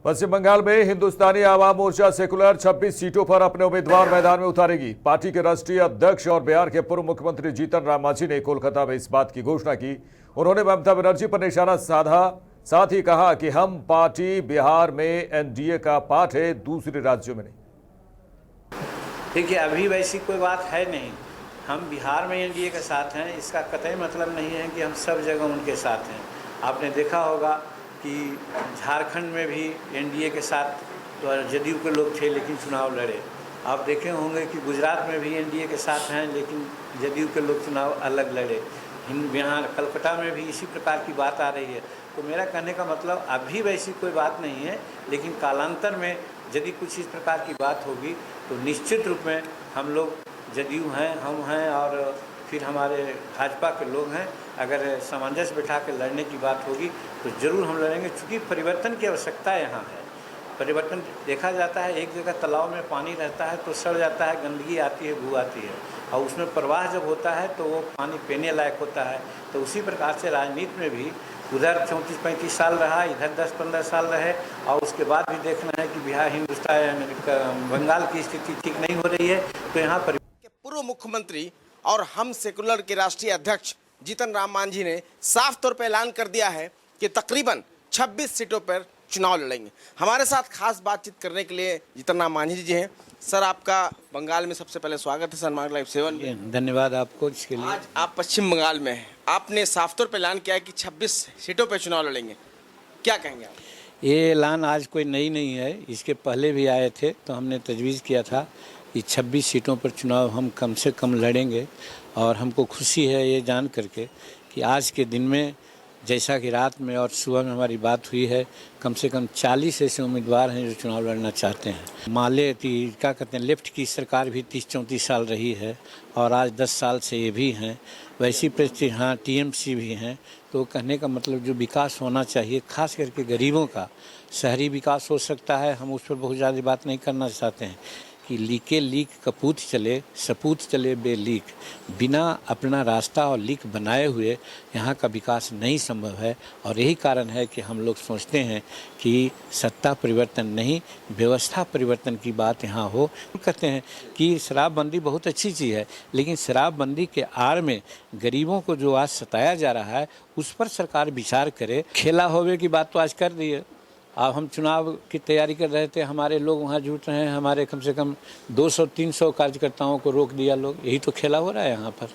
पश्चिम बंगाल में हिंदुस्तानी आवाम मोर्चा सेकुलर 26 सीटों पर अपने उम्मीदवार मैदान में उतारेगी। पार्टी के राष्ट्रीय अध्यक्ष और बिहार के पूर्व मुख्यमंत्री जीतन राम मांझी ने कोलकाता में इस बात की घोषणा की। उन्होंने ममता बनर्जी पर निशाना साधा, साथ ही कहा कि हम पार्टी बिहार में एनडीए का पार्ट है, दूसरे राज्यों में नहीं। देखिए, अभी वैसी कोई बात है नहीं। हम बिहार में एनडीए के साथ हैं, इसका कतई मतलब नहीं है कि हम सब जगह उनके साथ हैं। आपने देखा होगा कि झारखंड में भी एनडीए के साथ तो जदयू के लोग थे लेकिन चुनाव लड़े। आप देखे होंगे कि गुजरात में भी एनडीए के साथ हैं लेकिन जदयू के लोग चुनाव अलग लड़े। यहाँ कलकत्ता में भी इसी प्रकार की बात आ रही है। तो मेरा कहने का मतलब अभी वैसी कोई बात नहीं है, लेकिन कालांतर में यदि कुछ इस प्रकार की बात होगी तो निश्चित रूप में हम लोग जदयू हैं, हम हैं और फिर हमारे भाजपा के लोग हैं। अगर सामंजस्य बिठा के लड़ने की बात होगी तो ज़रूर हम लड़ेंगे, क्योंकि परिवर्तन की आवश्यकता यहाँ है। परिवर्तन देखा जाता है, एक जगह तालाब में पानी रहता है तो सड़ जाता है, गंदगी आती है, बू आती है, और उसमें प्रवाह जब होता है तो वो पानी पीने लायक होता है। तो उसी प्रकार से राजनीति में भी उधर 34-35 साल रहा, इधर 10-15 साल रहे, और उसके बाद भी देखना है कि बिहार हिंदुस्तान बंगाल की स्थिति ठीक नहीं हो रही है। तो यहाँ पर पूर्व मुख्यमंत्री और हम सेकुलर के राष्ट्रीय अध्यक्ष जीतन राम मांझी ने साफ तौर पर ऐलान कर दिया है कि तकरीबन 26 सीटों पर चुनाव लड़ेंगे। हमारे साथ खास बातचीत करने के लिए जीतन राम मांझी जी हैं। सर, आपका बंगाल में सबसे पहले स्वागत है सनमार्ग लाइव 7 में। धन्यवाद आपको इसके लिए। आज आप पश्चिम बंगाल में हैं, आपने साफ तौर पर ऐलान किया है कि 26 सीटों पर चुनाव लड़ेंगे, क्या कहेंगे आप? ये ऐलान आज कोई नई नहीं है, इसके पहले भी आए थे तो हमने तजवीज़ किया था कि 26 सीटों पर चुनाव हम कम से कम लड़ेंगे। और हमको खुशी है ये जान करके कि आज के दिन में, जैसा कि रात में और सुबह में हमारी बात हुई है, कम से कम 40 ऐसे उम्मीदवार हैं जो चुनाव लड़ना चाहते हैं। माले क्या कहते हैं, लेफ्ट की सरकार भी 30-34 साल रही है और आज 10 साल से ये भी हैं। वैसी परिस्थिति हाँ टीएमसी भी हैं। तो कहने का मतलब जो विकास होना चाहिए, खास करके गरीबों का शहरी विकास हो सकता है, हम उस पर बहुत ज़्यादा बात नहीं करना चाहते हैं कि लीके लीक कपूत चले, सपूत चले बेलीक। बिना अपना रास्ता और लीक बनाए हुए यहाँ का विकास नहीं संभव है। और यही कारण है कि हम लोग सोचते हैं कि सत्ता परिवर्तन नहीं, व्यवस्था परिवर्तन की बात यहाँ हो। कहते हैं कि शराबबंदी बहुत अच्छी चीज़ है, लेकिन शराबबंदी के आड़ में गरीबों को जो आज सताया जा रहा है उस पर सरकार विचार करे। खेला होवे की बात तो आज कर दी है। अब हम चुनाव की तैयारी कर रहे थे, हमारे लोग वहाँ जुट रहे हैं, हमारे कम से कम 200-300 कार्यकर्ताओं को रोक दिया लोग। यही तो खेला हो रहा है यहाँ पर।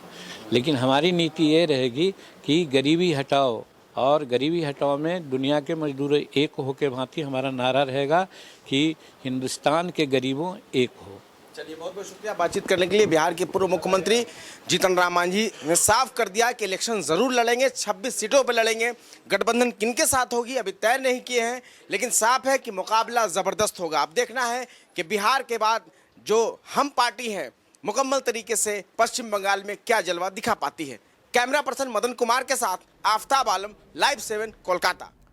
लेकिन हमारी नीति ये रहेगी कि गरीबी हटाओ, और गरीबी हटाओ में दुनिया के मजदूर एक हो के भांति हमारा नारा रहेगा कि हिंदुस्तान के गरीबों एक हो। चलिए, बहुत बहुत शुक्रिया बातचीत करने के लिए। बिहार के पूर्व मुख्यमंत्री जीतन राम मांझी ने साफ कर दिया कि इलेक्शन जरूर लड़ेंगे, 26 सीटों पर लड़ेंगे। गठबंधन किनके साथ होगी अभी तय नहीं किए हैं, लेकिन साफ है कि मुकाबला जबरदस्त होगा। अब देखना है कि बिहार के बाद जो हम पार्टी है मुकम्मल तरीके से पश्चिम बंगाल में क्या जलवा दिखा पाती है। कैमरा पर्सन मदन कुमार के साथ आफ्ताब आलम, लाइव 7 कोलकाता।